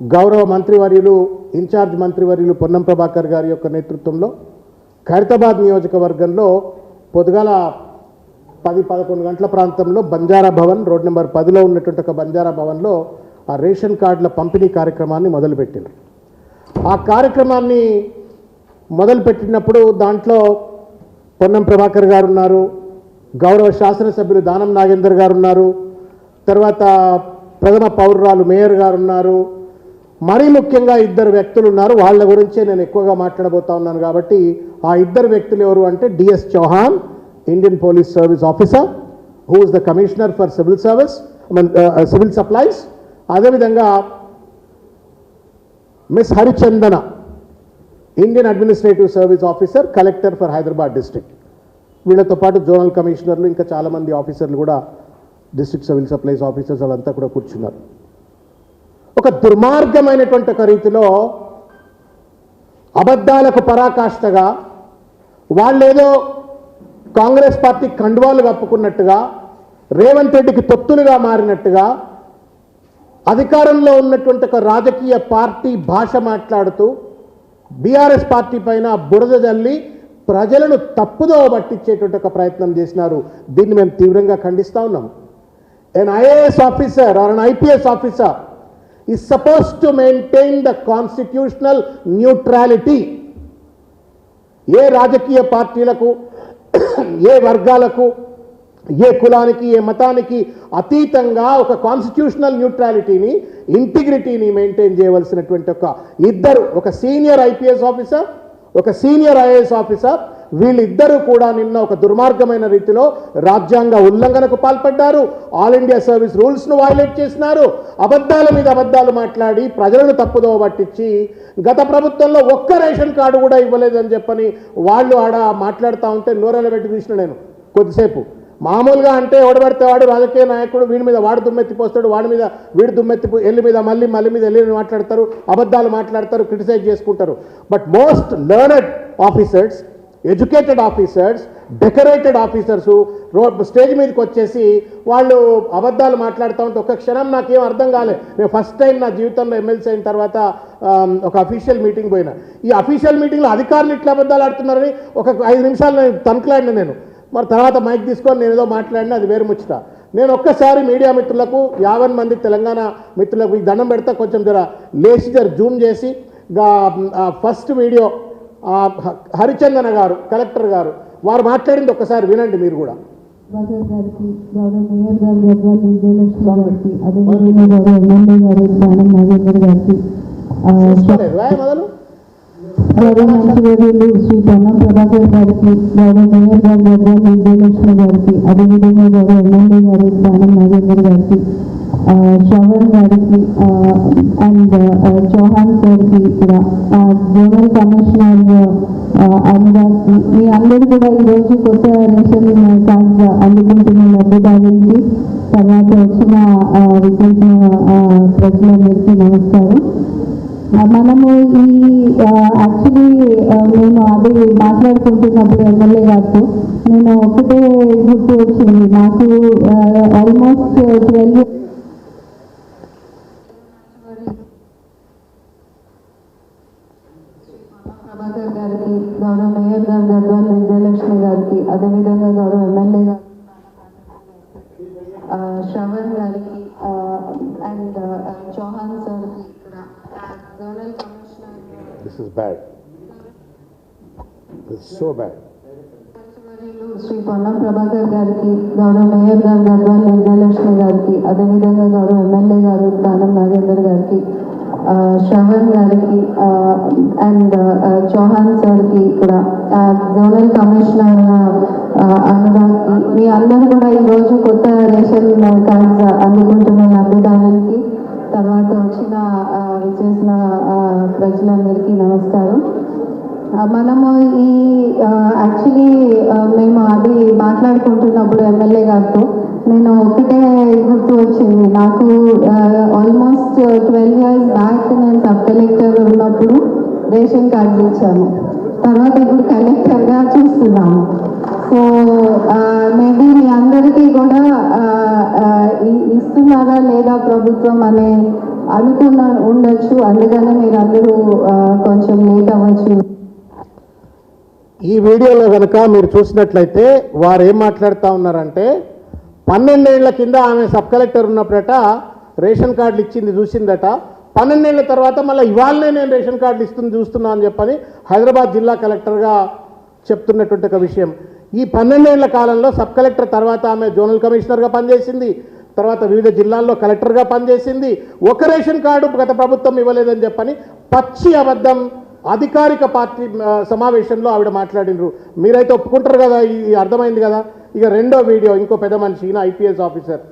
గౌరవ మంత్రివర్యులు ఇన్ఛార్జ్ మంత్రివర్యులు పొన్నం ప్రభాకర్ గారి యొక్క నేతృత్వంలో ఖైరతాబాద్ నియోజకవర్గంలో పొద్దుగాల 10-11 గంటల ప్రాంతంలో బంజారా భవన్ రోడ్ నెంబర్ 10లో ఉన్నటువంటి ఒక బంజారా భవన్లో ఆ రేషన్ కార్డుల పంపిణీ కార్యక్రమాన్ని మొదలుపెట్టారు. ఆ కార్యక్రమాన్ని మొదలుపెట్టినప్పుడు దాంట్లో పొన్నం ప్రభాకర్ గారు ఉన్నారు, గౌరవ శాసనసభ్యులు దానం నాగేందర్ గారు ఉన్నారు, తర్వాత ప్రథమ పౌరురాలు మేయర్ గారు ఉన్నారు, మరీ ముఖ్యంగా ఇద్దరు వ్యక్తులు ఉన్నారు. వాళ్ళ గురించే నేను ఎక్కువగా మాట్లాడబోతా ఉన్నాను. కాబట్టి ఆ ఇద్దరు వ్యక్తులు ఎవరు అంటే DS Chauhan, Indian police service officer, who is the commissioner for civil service civil supplies, అదేవిధంగా miss Harichandana, Indian administrative service officer, collector for Hyderabad district. వీళ్ళతో పాటు జోనల్ కమిషనర్లు ఇంకా చాలామంది ఆఫీసర్లు కూడా, డిస్ట్రిక్ట్ సివిల్ సప్లైస్ ఆఫీసర్స్ వాళ్ళంతా కూడా కూర్చున్నారు. ఒక దుర్మార్గమైనటువంటి ఒక రీతిలో అబద్ధాలకు పరాకాష్ఠగా వాళ్ళేదో కాంగ్రెస్ పార్టీ కండువాలు కప్పుకున్నట్టుగా, రేవంత్ రెడ్డికి తొత్తులుగా మారినట్టుగా, అధికారంలో ఉన్నటువంటి ఒక రాజకీయ పార్టీ భాష మాట్లాడుతూ బీఆర్ఎస్ పార్టీ పైన బురద జల్లి ప్రజలను తప్పుదో పట్టించేటువంటి ఒక ప్రయత్నం చేసినారు. దీన్ని మేము తీవ్రంగా ఖండిస్తూ ఉన్నాం. an IAS officer or an IPS officer is supposed to maintain the constitutional neutrality. ఏ రాజకీయ పార్టీలకు, ఏ వర్గాలకు, ఏ కులానికి, ఏ మతానికి అతీతంగా ఒక కాన్స్టిట్యూషనల్ న్యూట్రాలిటీని, ఇంటిగ్రిటీని మెయింటైన్ చేయవలసినటువంటి ఇద్దరు, ఒక సీనియర్ ఐపీఎస్ ఆఫీసర్, ఒక సీనియర్ ఐఏఎస్ ఆఫీసర్, వీళ్ళిద్దరూ కూడా నిన్న ఒక దుర్మార్గమైన రీతిలో రాజ్యాంగ ఉల్లంఘనకు పాల్పడ్డారు. ఆల్ ఇండియా సర్వీస్ రూల్స్ను వైలేట్ చేసినారు. అబద్ధాల మీద అబద్ధాలు మాట్లాడి ప్రజలను తప్పుదోవ పట్టించి గత ప్రభుత్వంలో ఒక్క రేషన్ కార్డు కూడా ఇవ్వలేదని చెప్పని వాళ్ళు ఆడ మాట్లాడుతూ ఉంటే నోరెల పెట్టి చూసిన నేను కొద్దిసేపు. మామూలుగా అంటే ఎవడబడితే వాడు రాజకీయ నాయకుడు, వీడి మీద వాడు దుమ్మెత్తిపోస్తాడు, వాడి మీద వీడు దుమ్మెత్తి ఎల్లి మీద మళ్ళీ మీద ఎల్లి మాట్లాడతారు, అబద్ధాలు మాట్లాడతారు, క్రిటిసైజ్ చేసుకుంటారు. But most learned officers, educated officers, decorated officers stage మీదకి వచ్చేసి వాళ్ళు అబద్ధాలు మాట్లాడుతూ ఉంటే ఒక్క క్షణం నాకేం అర్థం కాలేదు. నేను ఫస్ట్ టైం నా జీవితంలో ఎమ్మెల్సీ అయిన తర్వాత ఒక అఫీషియల్ మీటింగ్ పోయినా. ఈ అఫీషియల్ మీటింగ్లో అధికారులు ఇట్లా అబద్ధాలు ఆడుతున్నారని ఒక 5 నిమిషాలు నేను తనకలాడిన. నేను మరి తర్వాత మైక్ తీసుకొని నేను ఏదో మాట్లాడినా, అది వేరు ముచ్చట. నేను ఒక్కసారి మీడియా మిత్రులకు, 50 మంది తెలంగాణ మిత్రులకు ఈ దండం పెడతా, కొంచెం లేచి జూమ్ చేసి ఫస్ట్ వీడియో హరిచందన గారు, కలెక్టర్ గారు, వారు మాట్లాడింది ఒక్కసారి వినండి మీరు కూడా. మొదలు మంత్రివర్యులు శ్రీ పొన్నం ప్రభాకర్ గారికి, గౌరవ మేయర్ గారు గద్వాల విజయలక్ష్మి గారికి, అదేవిధంగా గౌరవ ఎమ్మెల్యే గారు దానం నాగేందర్ గారికి, శ్రవణ్ గారికి అండ్ చౌహాన్ సార్కి, కూడా జోనల్ కమిషనర్ అనురాగ్కి, మీ అందరూ కూడా ఈరోజు కొత్త రేషన్ కార్డ్ అందుకుంటున్న లబ్ధిదారులకి, తర్వాత వచ్చిన విజయించిన ప్రజలందరికీ నమస్కారం. మనము ఈ యాక్చువల్లీ మేము అది మాట్లాడుకుంటున్నప్పుడు ఎమ్మెల్యే గారితో నేను ఒకటే గుర్తు వచ్చింది నాకు. ఆల్మోస్ట్ 12 ప్రభాకర్ గారికి, గౌరవ మేయర్ గారు గద్వాల విజయలక్ష్మి గారికి, అదేవిధంగా గౌరవ ఎమ్మెల్యే గారు శ్రవణ్ గారికి అండ్ చౌహాన్ సార్కి, zonal commissioner. This is bad. This is so bad. Shri Ponnam Prabhakar గారికి, గౌరవ మేయర్ గారు గద్వాల విజయలక్ష్మి గారికి, అదేవిధంగా గౌరవ ఎమ్మెల్యే గారు దానం నాగేందర్ గారికి, శ్రవణ్ గారికి అండ్ చౌహాన్ సార్కి, కూడా జోనల్ కమిషనర్ అనురాగ్కి, మీ అందరూ కూడా ఈరోజు కొత్త రేషన్ కార్డ్స్ అందుకుంటున్న లబ్ధిదారులకి, తర్వాత వచ్చిన విచేసిన ప్రజలందరికీ నమస్కారం. మనము ఈ యాక్చువల్లీ మేము అది మాట్లాడుకుంటున్నప్పుడు ఎమ్మెల్యే గారితో నేను ఒకటే గుర్తు వచ్చింది నాకు. ఆల్మోస్ట్ 12 years బ్యాక్ నేను సబ్ కలెక్టర్ ఉన్నప్పుడు రేషన్ కార్డు ఇచ్చాను, తర్వాత ఇప్పుడు కలెక్టర్గా చూస్తున్నాము. సో మేబీ మీ అందరికీ కూడా ఇస్తున్నారా లేదా ప్రభుత్వం అనే ఉండొచ్చు, అందుకనే మీరు అందరూ కొంచెం లేట్ అవ్వచ్చు. ఈ వీడియోలో కనుక మీరు చూసినట్లయితే వారు ఏం మాట్లాడుతూ ఉన్నారంటే 12 ఏళ్ల కింద ఆమె సబ్ కలెక్టర్ ఉన్నప్పుడట రేషన్ కార్డులు ఇచ్చింది చూసిందట, 12 ఏళ్ల తర్వాత మళ్ళీ ఇవాళనే నేను రేషన్ కార్డులు చూస్తున్నా అని చెప్పని హైదరాబాద్ జిల్లా కలెక్టర్గా చెప్తున్నటువంటి ఒక విషయం. ఈ 12 ఏళ్ల కాలంలో సబ్ కలెక్టర్ తర్వాత ఆమె జోనల్ కమిషనర్గా పనిచేసింది, తర్వాత వివిధ జిల్లాల్లో కలెక్టర్గా పనిచేసింది. ఒక రేషన్ కార్డు గత ప్రభుత్వం ఇవ్వలేదని చెప్పని పచ్చి అబద్ధం అధికారిక పార్టీ సమావేశంలో ఆవిడ మాట్లాడినరు. మీరైతే ఒప్పుకుంటారు కదా, ఇది అర్థమైంది కదా. ఇక రెండో వీడియో, ఇంకో పెద్ద మనిషి, ఈయన ఐపీఎస్ ఆఫీసర్,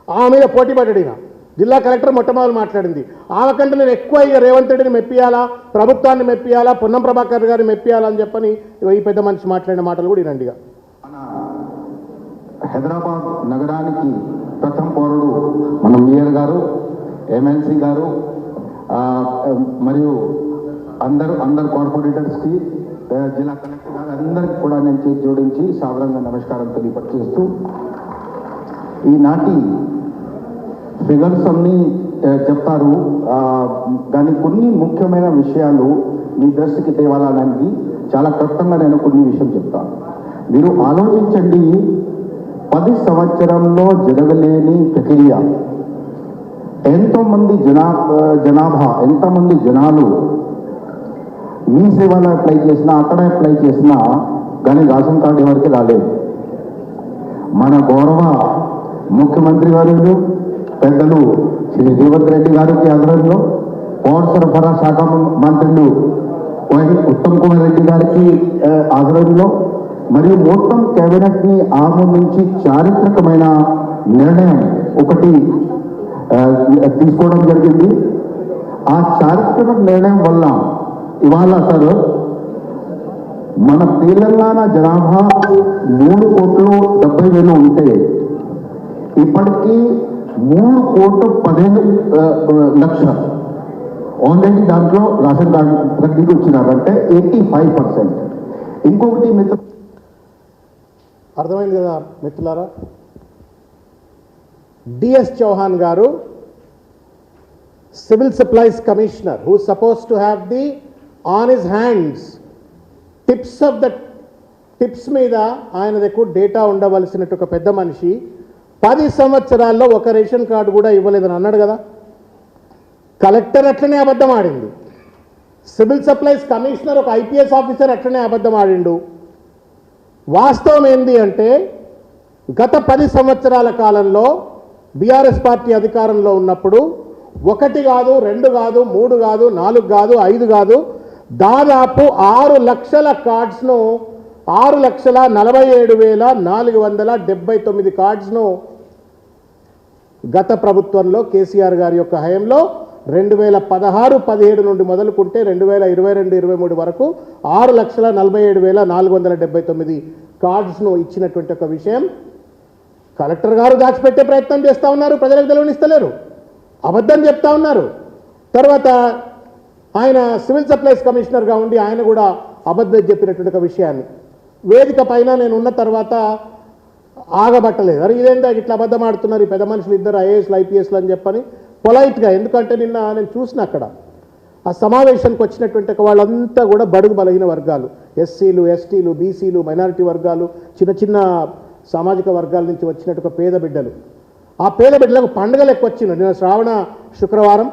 ఆమె మీద పోటీ పడ్డాడు. జిల్లా కలెక్టర్ మొట్టమొదటి మాట్లాడింది ఆమె కంటే నేను ఎక్కువ ఇక రేవంత్ రెడ్డిని మెప్పియాలా, ప్రభుత్వాన్ని మెప్పియాలా, పొన్నం ప్రభాకర్ గారిని మెప్పియాలా అని చెప్పని ఈ పెద్ద మనిషి మాట్లాడిన మాటలు కూడా వినండిగా. హైదరాబాద్ నగరానికి ప్రథమ పౌరుడు మన మేయర్ గారు, ఎమ్మెల్సీ గారు, మరియు అందరు కార్పొరేటర్స్కి, జిల్లా కలెక్టర్ గారు అందరికి కూడా నేను చేతి జోడించి సాదరంగా నమస్కారం తెలియపరిచేస్తూ, ఈనాటి ఫిగర్స్ అన్నీ చెప్తారు, కానీ కొన్ని ముఖ్యమైన విషయాలు మీ దృష్టికి తేవాలనేది చాలా క్లుప్తంగా నేను కొన్ని విషయం చెప్తాను. మీరు ఆలోచించండి, 10 సంవత్సరంలో జరగలేని ప్రక్రియ, ఎంతోమంది జనాభా, ఎంతమంది జనాలు మీ సేవలో అప్లై చేసినా, అక్కడ అప్లై చేసినా కానీ రేషన్ కార్డు ఎవరికి రాలేదు. మన గౌరవ ముఖ్యమంత్రి గారు పెద్దలు శ్రీ రేవంత్ రెడ్డి గారికి ఆధ్వర్యంలో, పౌర సరఫరా శాఖ మంత్రులు ఉత్తమ్ కుమార్ రెడ్డి గారికి ఆధ్వర్యంలో మరియు మొత్తం కేబినెట్ని ఆమోదించి చారిత్రకమైన నిర్ణయం ఒకటి తీసుకోవడం జరిగింది. ఆ చారిత్రక నిర్ణయం వల్ల ఇవాళ సార్ మన తెలంగాణ జనాభా 3,70,000 ఉంటే ఇప్పటికీ 3,15,00,000 ఆల్రెడీ దాంట్లో రేషన్ కార్డు ప్రతికి వచ్చినారంటే 85%. ఇంకొకటి అర్థమైంది కదా మిత్రులారా, డిఎస్ చౌహాన్ గారు civil supplies commissioner, who suppose to have the on his hands tips మీద ఆయన దగ్గర డేటా ఉండవలసినట్టు ఒక పెద్ద మనిషి 10 సంవత్సరాల్లో ఒక రేషన్ కార్డు కూడా ఇవ్వలేదని అన్నాడు కదా. కలెక్టర్ అట్లనే అబద్ధం ఆడింది, సివిల్ సప్లైస్ కమిషనర్ ఒక ఐపీఎస్ ఆఫీసర్ అట్లనే అబద్ధం ఆడిండు. వాస్తవం ఏంది అంటే గత 10 సంవత్సరాల కాలంలో బీఆర్ఎస్ పార్టీ అధికారంలో ఉన్నప్పుడు 1 కాదు, 2 కాదు, 3 కాదు, 4 కాదు, 5 కాదు, దాదాపు 6 లక్షల కార్డ్స్ను, 6,47,479 కార్డ్స్ను గత ప్రభుత్వంలో కేసీఆర్ గారి యొక్క హయాంలో 2016-17 నుండి మొదలుకుంటే 2022-23 వరకు 6,47,479 కార్డ్స్ను ఇచ్చినటువంటి ఒక విషయం కలెక్టర్ గారు దాచిపెట్టే ప్రయత్నం చేస్తూ ఉన్నారు, ప్రజలకు తెలియనిస్తలేరు, అబద్ధం చెప్తా ఉన్నారు. తర్వాత ఆయన సివిల్ సప్లైస్ కమిషనర్గా ఉండి ఆయన కూడా అబద్ధం చెప్పినటువంటి ఒక విషయాన్ని వేదిక పైన నేను ఉన్న తర్వాత ఆగబట్టలేదు. అరే ఇదేంటో ఇట్లా అబద్ధం ఆడుతున్నారు ఈ పెద్ద మనుషులు ఇద్దరు ఐఏఎస్లు ఐపీఎస్లు అని చెప్పని పొలైట్గా, ఎందుకంటే నిన్న నేను చూసిన అక్కడ ఆ సమావేశానికి వచ్చినటువంటి వాళ్ళంతా కూడా బడుగు బలహీన వర్గాలు, ఎస్సీలు, ఎస్టీలు, బీసీలు, మైనారిటీ వర్గాలు, చిన్న చిన్న సామాజిక వర్గాల నుంచి వచ్చినట్టు ఒక పేద బిడ్డలు. ఆ పేద బిడ్డలకు పండుగలు ఎక్కువ వచ్చింది. నిన్న శ్రావణ శుక్రవారం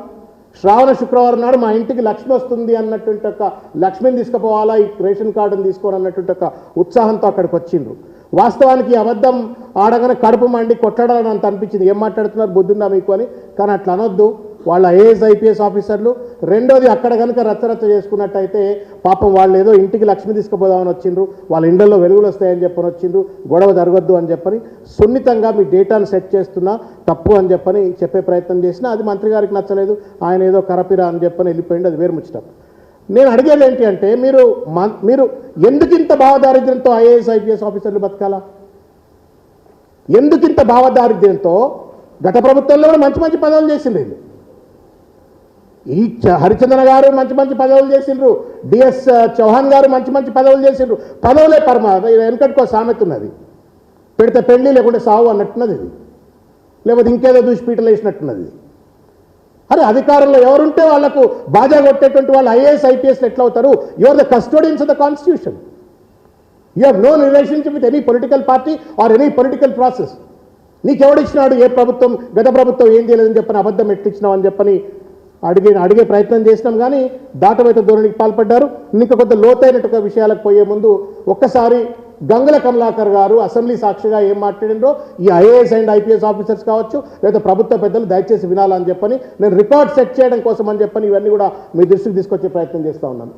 నాడు మా ఇంటికి లక్ష్మి వస్తుంది అన్నటువంటి ఒక లక్ష్మిని తీసుకుపోవాలా, ఈ రేషన్ కార్డును తీసుకోవాలి అన్నటువంటి ఒక ఉత్సాహంతో అక్కడికి వచ్చిండ్రు. వాస్తవానికి అబద్ధం ఆడగానే కడుపు మండి కొట్టడాలని అంత అనిపించింది. ఏం మాట్లాడుతున్నారు, బుద్ధుందా మీకు అని. కానీ అట్లా అనొద్దు, వాళ్ళ ఐఏఎస్ ఐపీఎస్ ఆఫీసర్లు. రెండోది, అక్కడ కనుక రచ్చరచ్చ చేసుకున్నట్టయితే పాపం వాళ్ళు ఏదో ఇంటికి లక్ష్మి తీసుకుపోదామని వచ్చిండ్రు, వాళ్ళ ఇండ్లలో వెలుగులు వస్తాయని చెప్పని వచ్చిండ్రు, గొడవ జరగొద్దు అని చెప్పని సున్నితంగా మీ డేటాను సెట్ చేస్తున్నా తప్పు అని చెప్పని చెప్పే ప్రయత్నం చేసినా అది మంత్రి గారికి నచ్చలేదు. ఆయన ఏదో కరపిరా అని చెప్పని వెళ్ళిపోయింది, అది వేరు ముచ్చట. నేను అడిగేది ఏంటి అంటే మీరు ఎందుకింత భావదారిద్ర్యంతో ఐఏఎస్ ఐపీఎస్ ఆఫీసర్లు బతకాలా? ఎందుకింత భావదారిద్ర్యంతో? గత ప్రభుత్వంలో కూడా మంచి మంచి పదవులు చేసిండ్రు. ఈ హరిచంద్ర గారు మంచి మంచి పదవులు చేసిండ్రు, డిఎస్ చౌహాన్ గారు మంచి మంచి పదవులు చేసిండ్రు. పదవులే పరమాద. వెనకటికో సామెత ఉన్నది, పెడితే పెళ్ళి లేకుంటే సావు అన్నట్టున్నది ఇది, లేకపోతే ఇంకేదో దూషిపీటలు వేసినట్టున్నది. అరే అధికారంలో ఎవరుంటే వాళ్లకు బాజా కొట్టేటువంటి వాళ్ళు ఐఏఎస్ ఐపీఎస్ ఎట్లా అవుతారు? You are the custodians of the constitution. You have no relationship with any political party or any political process. నీకెవడిచ్చినాడు? ఏ ప్రభుత్వం, గత ప్రభుత్వం ఏం చేయలేదని చెప్పని అబద్ధం ఎట్లిచ్చినావు అని చెప్పని అడిగే ప్రయత్నం చేసినాం. కానీ దాటవేత ధోరణికి పాల్పడ్డారు. ఇంకా కొంత లోతైనట్టుగా విషయాలకు పోయే ముందు ఒక్కసారి గంగుల కమలాకర్ గారు అసెంబ్లీ సాక్షిగా ఏం మాట్లాడిండ్రో ఈ ఐఏఎస్ అండ్ ఐపీఎస్ ఆఫీసర్స్ కావచ్చు లేదా ప్రభుత్వ పెద్దలు దయచేసి వినాలని చెప్పని నేను రికార్డ్ సెట్ చేయడం కోసం అని చెప్పని ఇవన్నీ కూడా మీ దృష్టికి తీసుకొచ్చే ప్రయత్నం చేస్తూ ఉన్నాను.